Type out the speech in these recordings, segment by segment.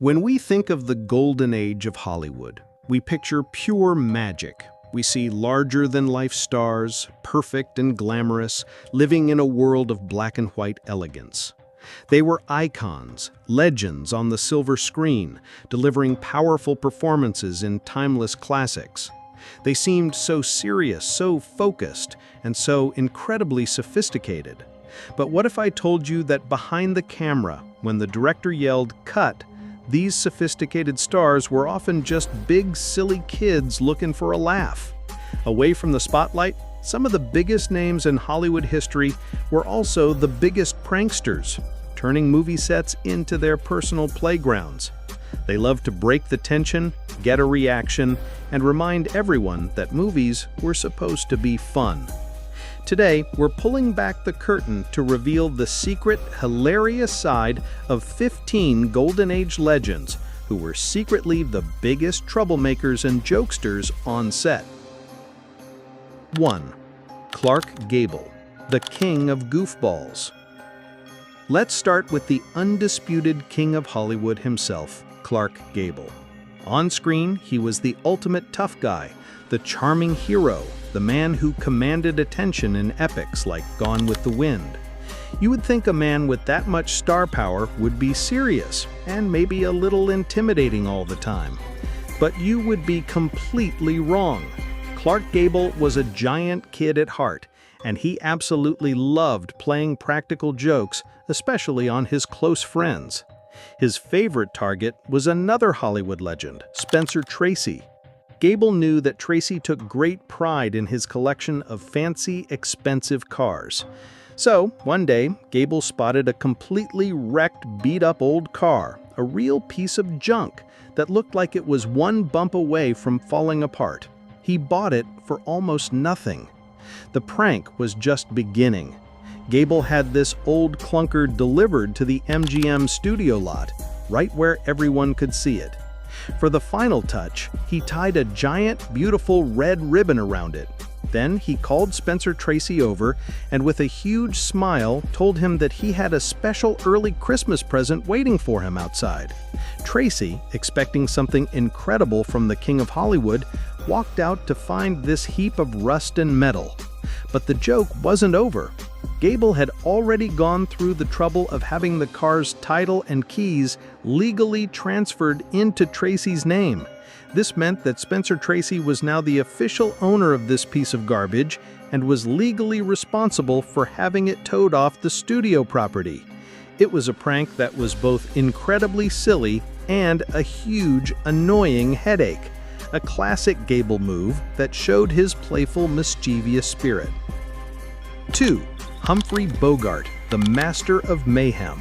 When we think of the golden age of Hollywood, we picture pure magic. We see larger-than-life stars, perfect and glamorous, living in a world of black and white elegance. They were icons, legends on the silver screen, delivering powerful performances in timeless classics. They seemed so serious, so focused, and so incredibly sophisticated. But what if I told you that behind the camera, when the director yelled, "Cut," these sophisticated stars were often just big, silly kids looking for a laugh? Away from the spotlight, some of the biggest names in Hollywood history were also the biggest pranksters, turning movie sets into their personal playgrounds. They loved to break the tension, get a reaction, and remind everyone that movies were supposed to be fun. Today, we're pulling back the curtain to reveal the secret, hilarious side of 15 Golden Age legends who were secretly the biggest troublemakers and jokesters on set. 1. Clark Gable, the king of goofballs. Let's start with the undisputed king of Hollywood himself, Clark Gable. On screen, he was the ultimate tough guy, the charming hero, the man who commanded attention in epics like Gone with the Wind. You would think a man with that much star power would be serious and maybe a little intimidating all the time. But you would be completely wrong. Clark Gable was a giant kid at heart, and he absolutely loved playing practical jokes, especially on his close friends. His favorite target was another Hollywood legend, Spencer Tracy. Gable knew that Tracy took great pride in his collection of fancy, expensive cars. So, one day, Gable spotted a completely wrecked, beat-up old car, a real piece of junk that looked like it was one bump away from falling apart. He bought it for almost nothing. The prank was just beginning. Gable had this old clunker delivered to the MGM studio lot, right where everyone could see it. For the final touch, he tied a giant, beautiful red ribbon around it. Then he called Spencer Tracy over and with a huge smile told him that he had a special early Christmas present waiting for him outside. Tracy, expecting something incredible from the King of Hollywood, walked out to find this heap of rust and metal. But the joke wasn't over. Gable had already gone through the trouble of having the car's title and keys legally transferred into Tracy's name. This meant that Spencer Tracy was now the official owner of this piece of garbage and was legally responsible for having it towed off the studio property. It was a prank that was both incredibly silly and a huge, annoying headache. A classic Gable move that showed his playful, mischievous spirit. 2. Humphrey Bogart, the master of mayhem.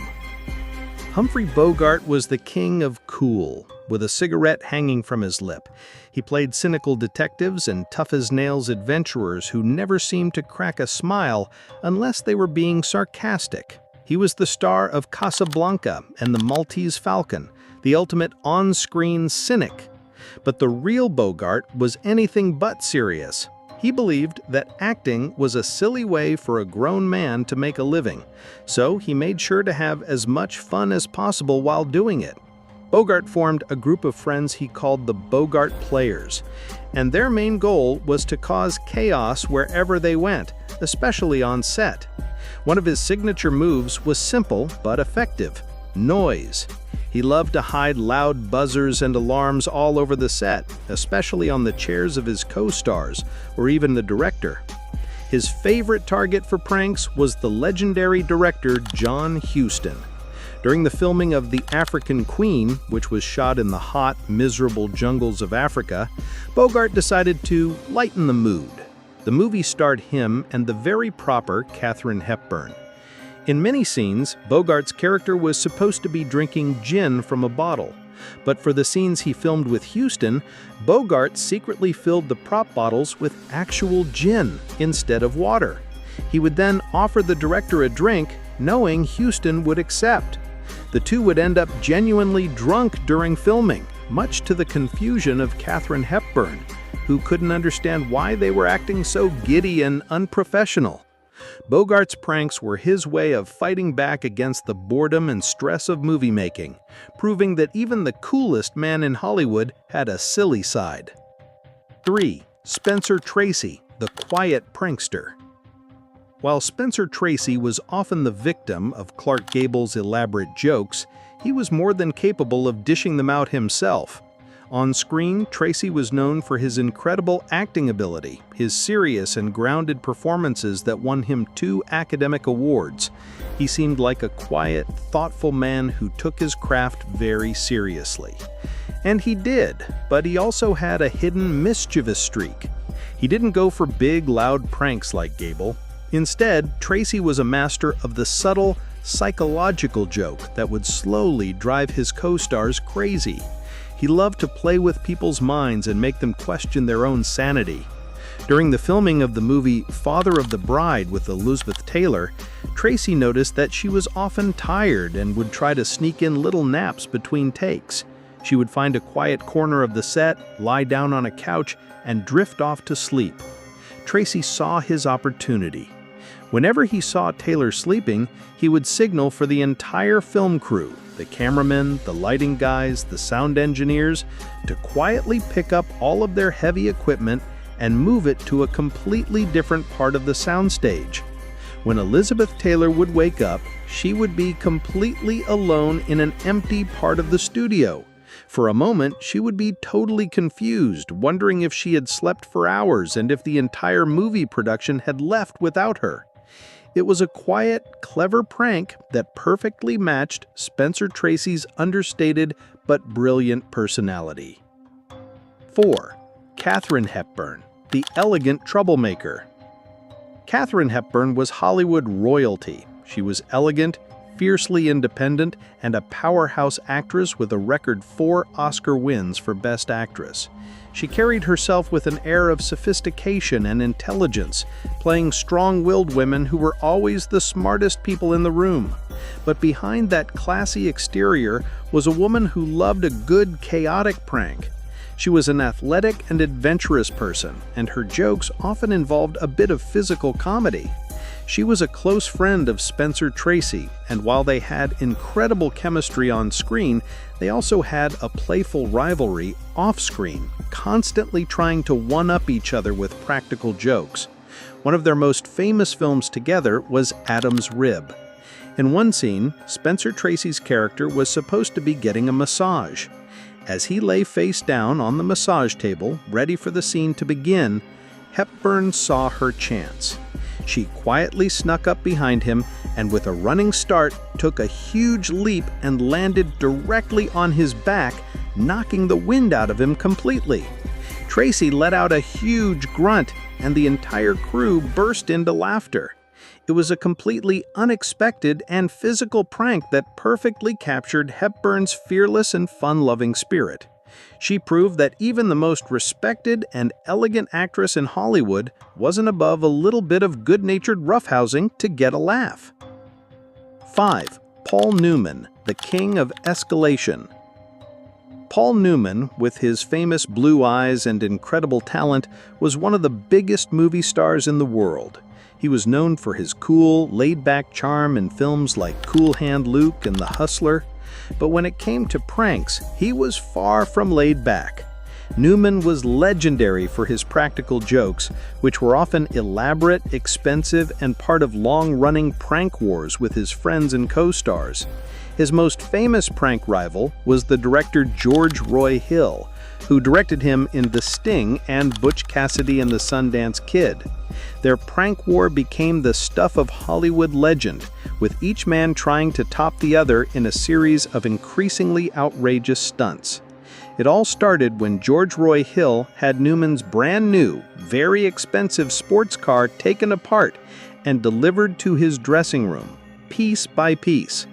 Humphrey Bogart was the king of cool, with a cigarette hanging from his lip. He played cynical detectives and tough-as-nails adventurers who never seemed to crack a smile unless they were being sarcastic. He was the star of Casablanca and the Maltese Falcon, the ultimate on-screen cynic. But the real Bogart was anything but serious. He believed that acting was a silly way for a grown man to make a living, so he made sure to have as much fun as possible while doing it. Bogart formed a group of friends he called the Bogart Players, and their main goal was to cause chaos wherever they went, especially on set. One of his signature moves was simple but effective: noise. He loved to hide loud buzzers and alarms all over the set, especially on the chairs of his co-stars or even the director. His favorite target for pranks was the legendary director John Huston. During the filming of The African Queen, which was shot in the hot, miserable jungles of Africa, Bogart decided to lighten the mood. The movie starred him and the very proper Katharine Hepburn. In many scenes, Bogart's character was supposed to be drinking gin from a bottle. But for the scenes he filmed with Huston, Bogart secretly filled the prop bottles with actual gin instead of water. He would then offer the director a drink, knowing Huston would accept. The two would end up genuinely drunk during filming, much to the confusion of Katharine Hepburn, who couldn't understand why they were acting so giddy and unprofessional. Bogart's pranks were his way of fighting back against the boredom and stress of movie making, proving that even the coolest man in Hollywood had a silly side. 3. Spencer Tracy, the quiet prankster. While Spencer Tracy was often the victim of Clark Gable's elaborate jokes, he was more than capable of dishing them out himself. On screen, Tracy was known for his incredible acting ability, his serious and grounded performances that won him 2 academic awards. He seemed like a quiet, thoughtful man who took his craft very seriously. And he did, but he also had a hidden, mischievous streak. He didn't go for big, loud pranks like Gable. Instead, Tracy was a master of the subtle, psychological joke that would slowly drive his co-stars crazy. He loved to play with people's minds and make them question their own sanity. During the filming of the movie Father of the Bride with Elizabeth Taylor, Tracy noticed that she was often tired and would try to sneak in little naps between takes. She would find a quiet corner of the set, lie down on a couch, and drift off to sleep. Tracy saw his opportunity. Whenever he saw Taylor sleeping, he would signal for the entire film crew, the cameramen, the lighting guys, the sound engineers, to quietly pick up all of their heavy equipment and move it to a completely different part of the soundstage. When Elizabeth Taylor would wake up, she would be completely alone in an empty part of the studio. For a moment, she would be totally confused, wondering if she had slept for hours and if the entire movie production had left without her. It was a quiet, clever prank that perfectly matched Spencer Tracy's understated but brilliant personality. 4. Katharine Hepburn, the elegant troublemaker. Katharine Hepburn was Hollywood royalty. She was elegant, fiercely independent, and a powerhouse actress with a record 4 Oscar wins for Best Actress. She carried herself with an air of sophistication and intelligence, playing strong-willed women who were always the smartest people in the room. But behind that classy exterior was a woman who loved a good, chaotic prank. She was an athletic and adventurous person, and her jokes often involved a bit of physical comedy. She was a close friend of Spencer Tracy, and while they had incredible chemistry on screen, they also had a playful rivalry off-screen, constantly trying to one-up each other with practical jokes. One of their most famous films together was Adam's Rib. In one scene, Spencer Tracy's character was supposed to be getting a massage. As he lay face down on the massage table, ready for the scene to begin, Hepburn saw her chance. She quietly snuck up behind him and with a running start took a huge leap and landed directly on his back, knocking the wind out of him completely. Tracy let out a huge grunt and the entire crew burst into laughter. It was a completely unexpected and physical prank that perfectly captured Hepburn's fearless and fun-loving spirit. She proved that even the most respected and elegant actress in Hollywood wasn't above a little bit of good-natured roughhousing to get a laugh. 5. Paul Newman, the king of escalation. Paul Newman, with his famous blue eyes and incredible talent, was one of the biggest movie stars in the world. He was known for his cool, laid-back charm in films like Cool Hand Luke and The Hustler. But when it came to pranks, he was far from laid back. Newman was legendary for his practical jokes, which were often elaborate, expensive, and part of long-running prank wars with his friends and co-stars. His most famous prank rival was the director George Roy Hill, who directed him in The Sting and Butch Cassidy and the Sundance Kid. Their prank war became the stuff of Hollywood legend, with each man trying to top the other in a series of increasingly outrageous stunts. It all started when George Roy Hill had Newman's brand new, very expensive sports car taken apart and delivered to his dressing room, piece by piece.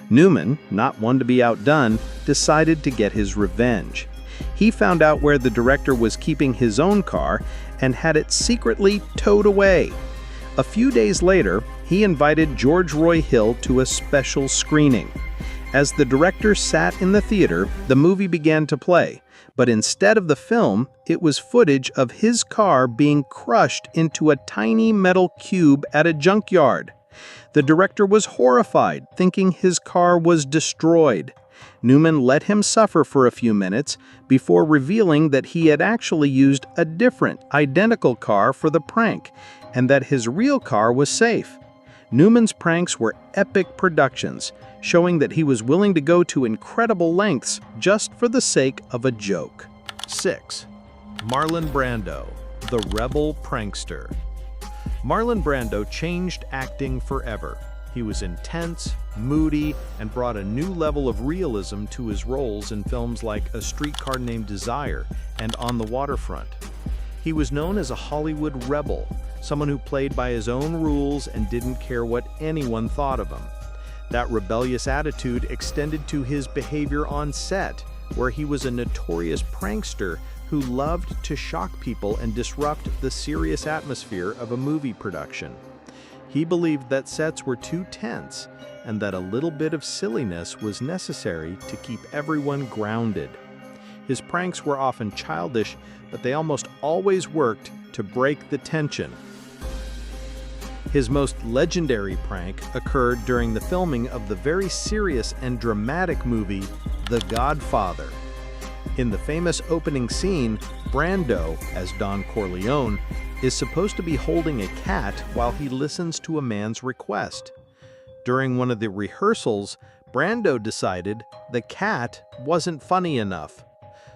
Newman, not one to be outdone, decided to get his revenge. He found out where the director was keeping his own car and had it secretly towed away. A few days later, he invited George Roy Hill to a special screening. As the director sat in the theater, the movie began to play, but instead of the film, it was footage of his car being crushed into a tiny metal cube at a junkyard. The director was horrified, thinking his car was destroyed. Newman let him suffer for a few minutes before revealing that he had actually used a different, identical car for the prank, and that his real car was safe. Newman's pranks were epic productions, showing that he was willing to go to incredible lengths just for the sake of a joke. 6. Marlon Brando, the rebel prankster. Marlon Brando changed acting forever. He was intense, moody, and brought a new level of realism to his roles in films like A Streetcar Named Desire and On the Waterfront. He was known as a Hollywood rebel, someone who played by his own rules and didn't care what anyone thought of him. That rebellious attitude extended to his behavior on set, where he was a notorious prankster who loved to shock people and disrupt the serious atmosphere of a movie production. He believed that sets were too tense and that a little bit of silliness was necessary to keep everyone grounded. His pranks were often childish, but they almost always worked to break the tension. His most legendary prank occurred during the filming of the very serious and dramatic movie, The Godfather. In the famous opening scene, Brando, as Don Corleone, is supposed to be holding a cat while he listens to a man's request. During one of the rehearsals, Brando decided the cat wasn't funny enough.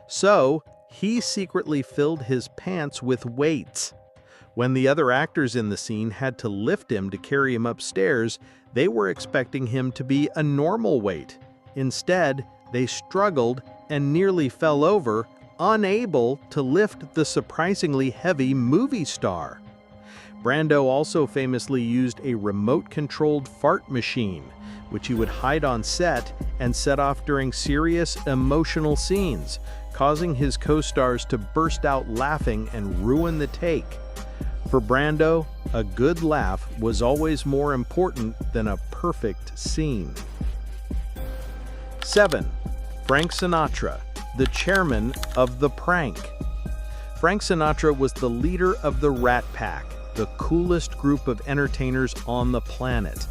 So, he secretly filled his pants with weights. When the other actors in the scene had to lift him to carry him upstairs, they were expecting him to be a normal weight. Instead, they struggled and nearly fell over, unable to lift the surprisingly heavy movie star. Brando also famously used a remote-controlled fart machine, which he would hide on set and set off during serious, emotional scenes, causing his co-stars to burst out laughing and ruin the take. For Brando, a good laugh was always more important than a perfect scene. 7. Frank Sinatra, the chairman of the prank. Frank Sinatra was the leader of the Rat Pack, the coolest group of entertainers on the planet.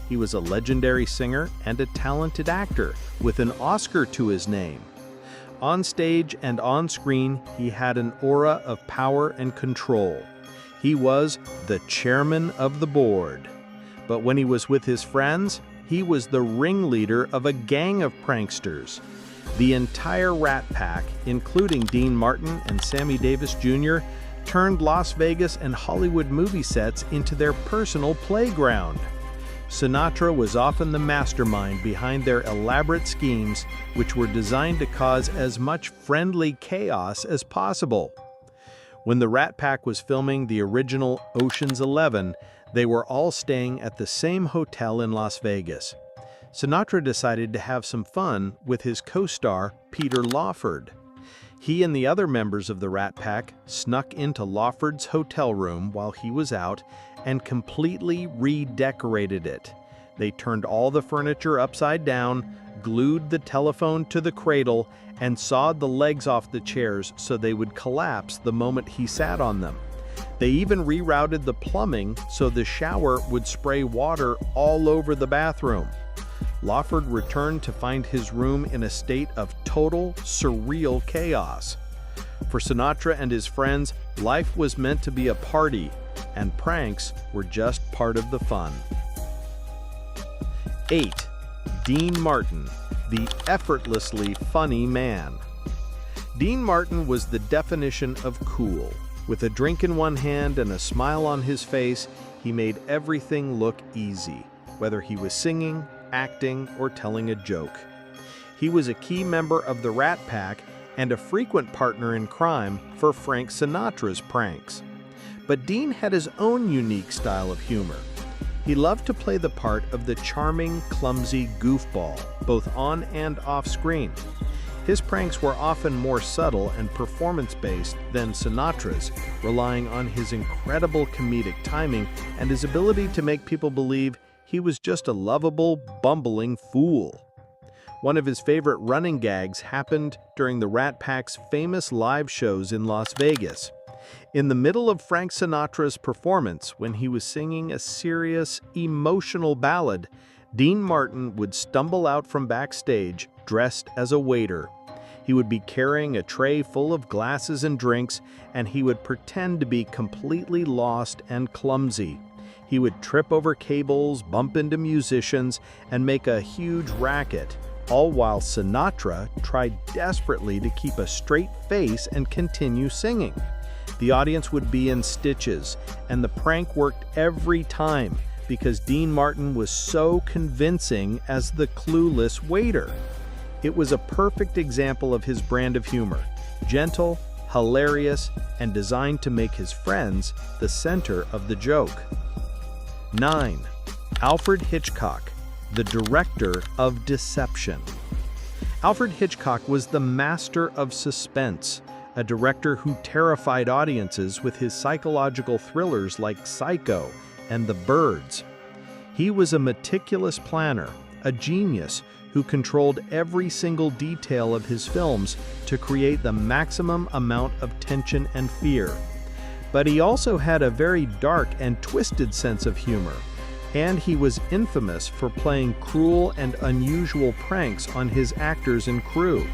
He was a legendary singer and a talented actor with an Oscar to his name. On stage and on screen, he had an aura of power and control. He was the chairman of the board. But when he was with his friends, he was the ringleader of a gang of pranksters. The entire Rat Pack, including Dean Martin and Sammy Davis Jr., turned Las Vegas and Hollywood movie sets into their personal playground. Sinatra was often the mastermind behind their elaborate schemes, which were designed to cause as much friendly chaos as possible. When the Rat Pack was filming the original Ocean's 11, they were all staying at the same hotel in Las Vegas. Sinatra decided to have some fun with his co-star, Peter Lawford. He and the other members of the Rat Pack snuck into Lawford's hotel room while he was out and completely redecorated it. They turned all the furniture upside down, glued the telephone to the cradle, and sawed the legs off the chairs so they would collapse the moment he sat on them. They even rerouted the plumbing so the shower would spray water all over the bathroom. Lawford returned to find his room in a state of total, surreal chaos. For Sinatra and his friends, life was meant to be a party, and pranks were just part of the fun. 8. Dean Martin, the effortlessly funny man. Dean Martin was the definition of cool. With a drink in one hand and a smile on his face, he made everything look easy, whether he was singing, acting, or telling a joke. He was a key member of the Rat Pack and a frequent partner in crime for Frank Sinatra's pranks. But Dean had his own unique style of humor. He loved to play the part of the charming, clumsy goofball, both on and off screen. His pranks were often more subtle and performance-based than Sinatra's, relying on his incredible comedic timing and his ability to make people believe he was just a lovable, bumbling fool. One of his favorite running gags happened during the Rat Pack's famous live shows in Las Vegas. In the middle of Frank Sinatra's performance, when he was singing a serious, emotional ballad, Dean Martin would stumble out from backstage dressed as a waiter. He would be carrying a tray full of glasses and drinks, and he would pretend to be completely lost and clumsy. He would trip over cables, bump into musicians, and make a huge racket, all while Sinatra tried desperately to keep a straight face and continue singing. The audience would be in stitches, and the prank worked every time because Dean Martin was so convincing as the clueless waiter. It was a perfect example of his brand of humor, gentle, hilarious, and designed to make his friends the center of the joke. 9. Alfred Hitchcock, the director of deception. Alfred Hitchcock was the master of suspense, a director who terrified audiences with his psychological thrillers like Psycho and The Birds. He was a meticulous planner, a genius who controlled every single detail of his films to create the maximum amount of tension and fear. But he also had a very dark and twisted sense of humor, and he was infamous for playing cruel and unusual pranks on his actors and crew.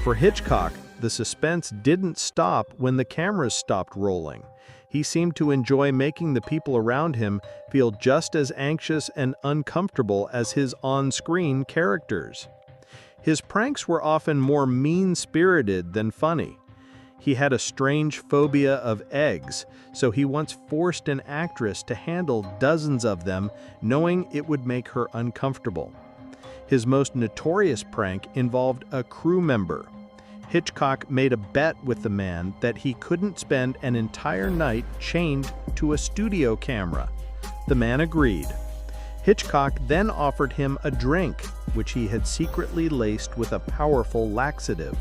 For Hitchcock, the suspense didn't stop when the cameras stopped rolling. He seemed to enjoy making the people around him feel just as anxious and uncomfortable as his on-screen characters. His pranks were often more mean-spirited than funny. He had a strange phobia of eggs, so he once forced an actress to handle dozens of them, knowing it would make her uncomfortable. His most notorious prank involved a crew member. Hitchcock made a bet with the man that he couldn't spend an entire night chained to a studio camera. The man agreed. Hitchcock then offered him a drink, which he had secretly laced with a powerful laxative.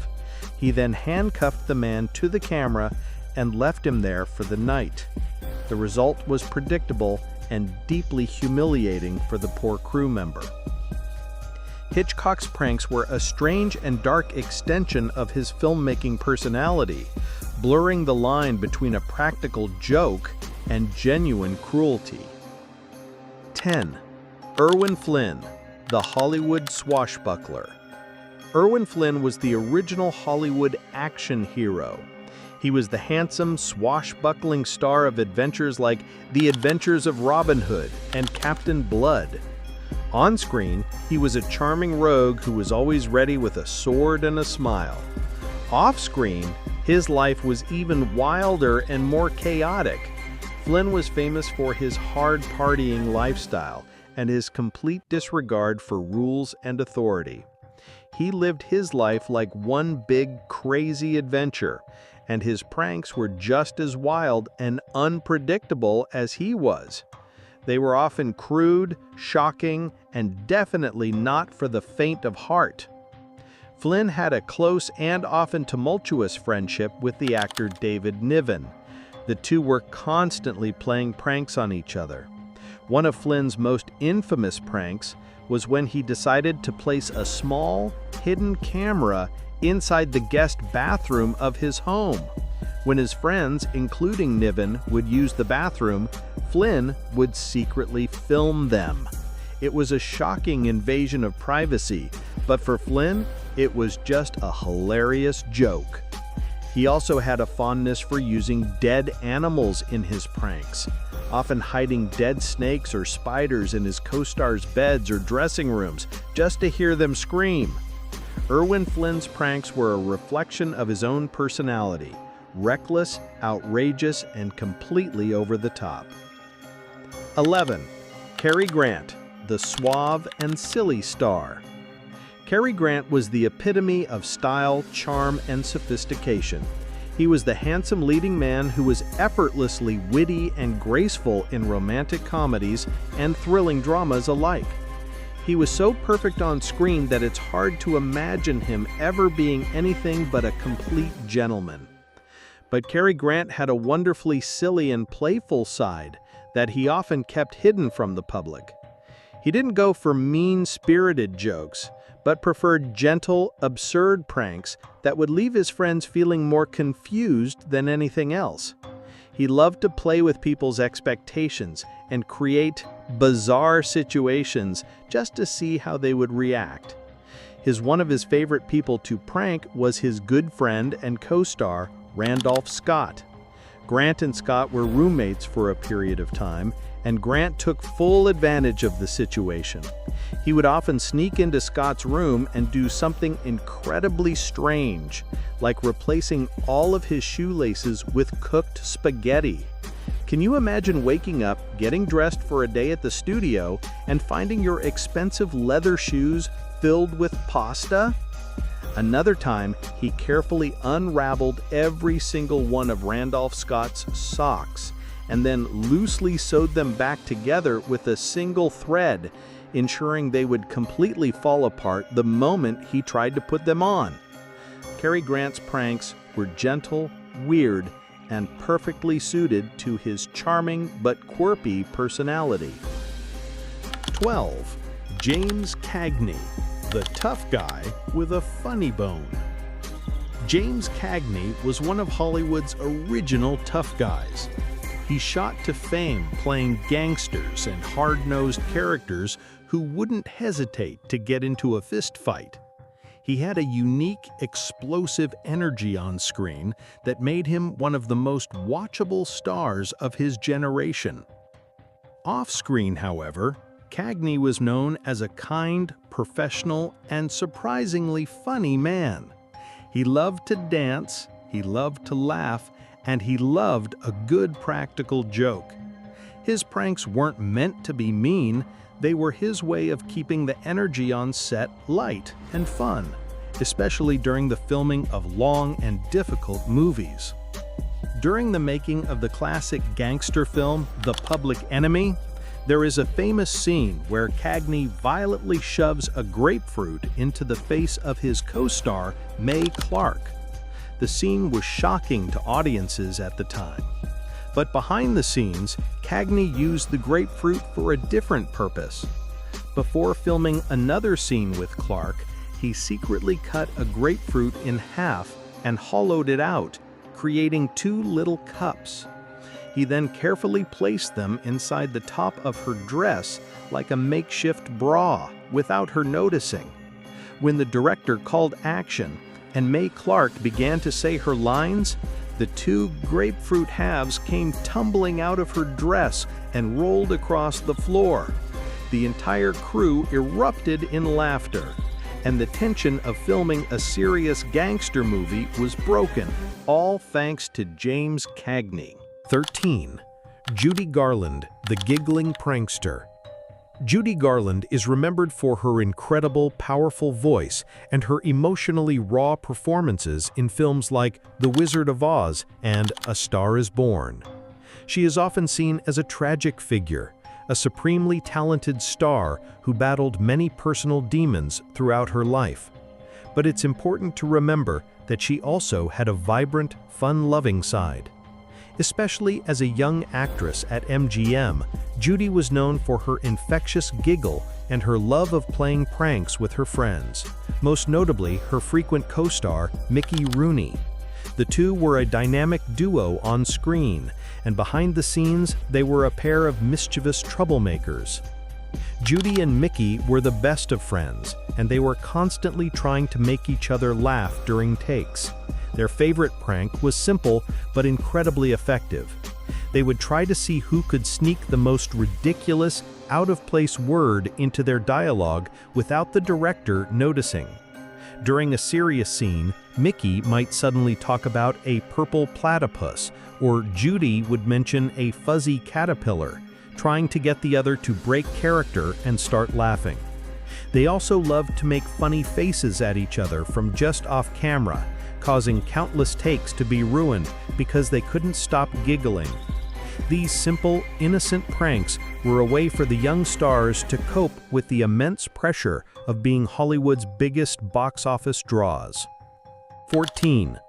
He then handcuffed the man to the camera and left him there for the night. The result was predictable and deeply humiliating for the poor crew member. Hitchcock's pranks were a strange and dark extension of his filmmaking personality, blurring the line between a practical joke and genuine cruelty. 10. Erwin Flynn, the Hollywood swashbuckler. Erwin Flynn was the original Hollywood action hero. He was the handsome, swashbuckling star of adventures like The Adventures of Robin Hood and Captain Blood. On screen, he was a charming rogue who was always ready with a sword and a smile. Off screen, his life was even wilder and more chaotic. Flynn was famous for his hard-partying lifestyle and his complete disregard for rules and authority. He lived his life like one big, crazy adventure, and his pranks were just as wild and unpredictable as he was. They were often crude, shocking, and definitely not for the faint of heart. Flynn had a close and often tumultuous friendship with the actor David Niven. The two were constantly playing pranks on each other. One of Flynn's most infamous pranks was when he decided to place a small, hidden camera inside the guest bathroom of his home. When his friends, including Niven, would use the bathroom, Flynn would secretly film them. It was a shocking invasion of privacy, but for Flynn, it was just a hilarious joke. He also had a fondness for using dead animals in his pranks, often hiding dead snakes or spiders in his co-stars' beds or dressing rooms just to hear them scream. Erwin Flynn's pranks were a reflection of his own personality, reckless, outrageous, and completely over the top. 11. Cary Grant, the suave and silly star. Cary Grant was the epitome of style, charm, and sophistication. He was the handsome leading man who was effortlessly witty and graceful in romantic comedies and thrilling dramas alike. He was so perfect on screen that it's hard to imagine him ever being anything but a complete gentleman. But Cary Grant had a wonderfully silly and playful side that he often kept hidden from the public. He didn't go for mean-spirited jokes, but preferred gentle, absurd pranks that would leave his friends feeling more confused than anything else. He loved to play with people's expectations and create bizarre situations just to see how they would react. One of his favorite people to prank was his good friend and co-star, Randolph Scott. Grant and Scott were roommates for a period of time, and Grant took full advantage of the situation. He would often sneak into Scott's room and do something incredibly strange, like replacing all of his shoelaces with cooked spaghetti. Can you imagine waking up, getting dressed for a day at the studio, and finding your expensive leather shoes filled with pasta? Another time, he carefully unraveled every single one of Randolph Scott's socks and then loosely sewed them back together with a single thread, ensuring they would completely fall apart the moment he tried to put them on. Cary Grant's pranks were gentle, weird, and perfectly suited to his charming but quirky personality. 12. James Cagney, the tough guy with a funny bone. James Cagney was one of Hollywood's original tough guys. He shot to fame playing gangsters and hard-nosed characters who wouldn't hesitate to get into a fist fight. He had a unique, explosive energy on screen that made him one of the most watchable stars of his generation. Off-screen, however, Cagney was known as a kind, professional, and surprisingly funny man. He loved to dance, he loved to laugh, and he loved a good practical joke. His pranks weren't meant to be mean, they were his way of keeping the energy on set light and fun, especially during the filming of long and difficult movies. During the making of the classic gangster film, The Public Enemy, there is a famous scene where Cagney violently shoves a grapefruit into the face of his co-star, Mae Clark. The scene was shocking to audiences at the time. But behind the scenes, Cagney used the grapefruit for a different purpose. Before filming another scene with Clark, he secretly cut a grapefruit in half and hollowed it out, creating 2 little cups. He then carefully placed them inside the top of her dress like a makeshift bra without her noticing. When the director called action and Mae Clark began to say her lines, the 2 grapefruit halves came tumbling out of her dress and rolled across the floor. The entire crew erupted in laughter, and the tension of filming a serious gangster movie was broken, all thanks to James Cagney. 13. Judy Garland, the giggling prankster. Judy Garland is remembered for her incredible, powerful voice and her emotionally raw performances in films like The Wizard of Oz and A Star is Born. She is often seen as a tragic figure, a supremely talented star who battled many personal demons throughout her life. But it's important to remember that she also had a vibrant, fun-loving side. Especially as a young actress at MGM, Judy was known for her infectious giggle and her love of playing pranks with her friends, most notably her frequent co-star, Mickey Rooney. The two were a dynamic duo on screen, and behind the scenes, they were a pair of mischievous troublemakers. Judy and Mickey were the best of friends, and they were constantly trying to make each other laugh during takes. Their favorite prank was simple but incredibly effective. They would try to see who could sneak the most ridiculous, out-of-place word into their dialogue without the director noticing. During a serious scene, Mickey might suddenly talk about a purple platypus, or Judy would mention a fuzzy caterpillar, trying to get the other to break character and start laughing. They also loved to make funny faces at each other from just off camera, causing countless takes to be ruined because they couldn't stop giggling. These simple, innocent pranks were a way for the young stars to cope with the immense pressure of being Hollywood's biggest box office draws. 14.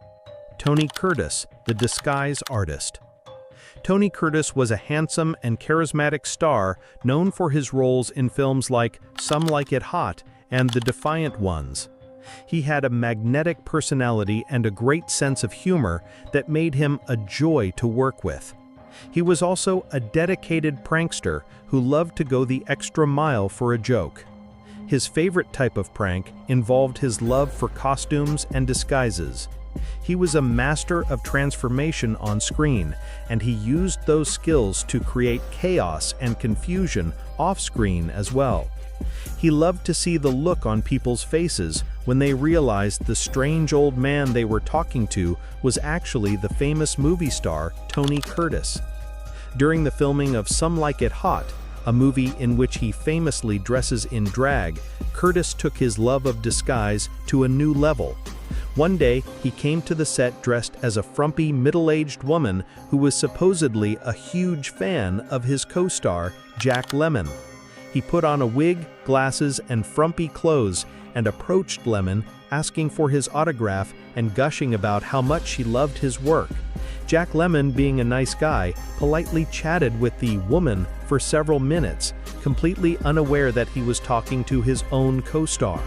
Tony Curtis, the disguise artist. Tony Curtis was a handsome and charismatic star known for his roles in films like Some Like It Hot and the defiant ones. He had a magnetic personality and a great sense of humor that made him a joy to work with. He was also a dedicated prankster who loved to go the extra mile for a joke. His favorite type of prank involved his love for costumes and disguises. He was a master of transformation on screen, and he used those skills to create chaos and confusion off-screen as well. He loved to see the look on people's faces when they realized the strange old man they were talking to was actually the famous movie star Tony Curtis. During the filming of Some Like It Hot, a movie in which he famously dresses in drag, Curtis took his love of disguise to a new level. One day, he came to the set dressed as a frumpy, middle-aged woman who was supposedly a huge fan of his co-star, Jack Lemmon. He put on a wig, glasses, and frumpy clothes and approached Lemmon, asking for his autograph and gushing about how much he loved his work. Jack Lemmon, being a nice guy, politely chatted with the woman for several minutes, completely unaware that he was talking to his own co-star.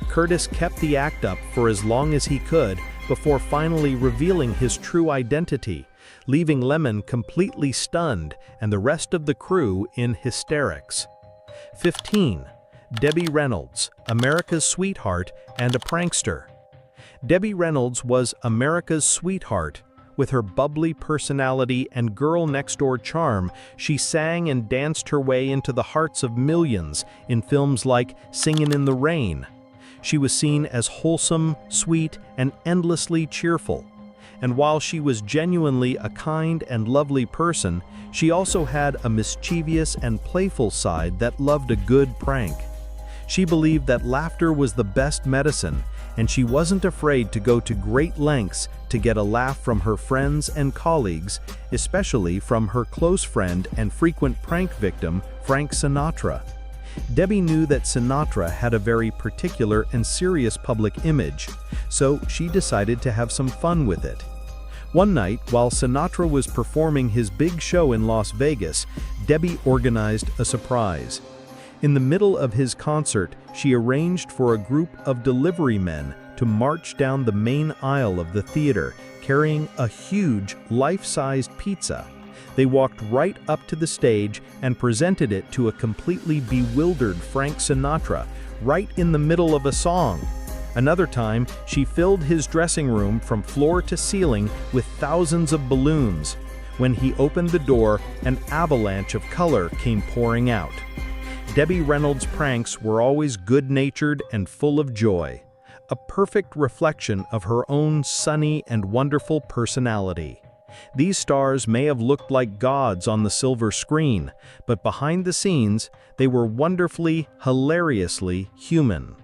Curtis kept the act up for as long as he could before finally revealing his true identity, leaving Lemmon completely stunned and the rest of the crew in hysterics. 15. Debbie Reynolds, America's sweetheart and a prankster. Debbie Reynolds was America's sweetheart. With her bubbly personality and girl-next-door charm, she sang and danced her way into the hearts of millions in films like Singin' in the Rain. She was seen as wholesome, sweet, and endlessly cheerful. And while she was genuinely a kind and lovely person, she also had a mischievous and playful side that loved a good prank. She believed that laughter was the best medicine, and she wasn't afraid to go to great lengths to get a laugh from her friends and colleagues, especially from her close friend and frequent prank victim, Frank Sinatra. Debbie knew that Sinatra had a very particular and serious public image, so she decided to have some fun with it. One night, while Sinatra was performing his big show in Las Vegas, Debbie organized a surprise. In the middle of his concert, she arranged for a group of delivery men to march down the main aisle of the theater, carrying a huge, life-sized pizza. They walked right up to the stage and presented it to a completely bewildered Frank Sinatra, right in the middle of a song. Another time, she filled his dressing room from floor to ceiling with thousands of balloons. When he opened the door, an avalanche of color came pouring out. Debbie Reynolds' pranks were always good-natured and full of joy, a perfect reflection of her own sunny and wonderful personality. These stars may have looked like gods on the silver screen, but behind the scenes, they were wonderfully, hilariously human.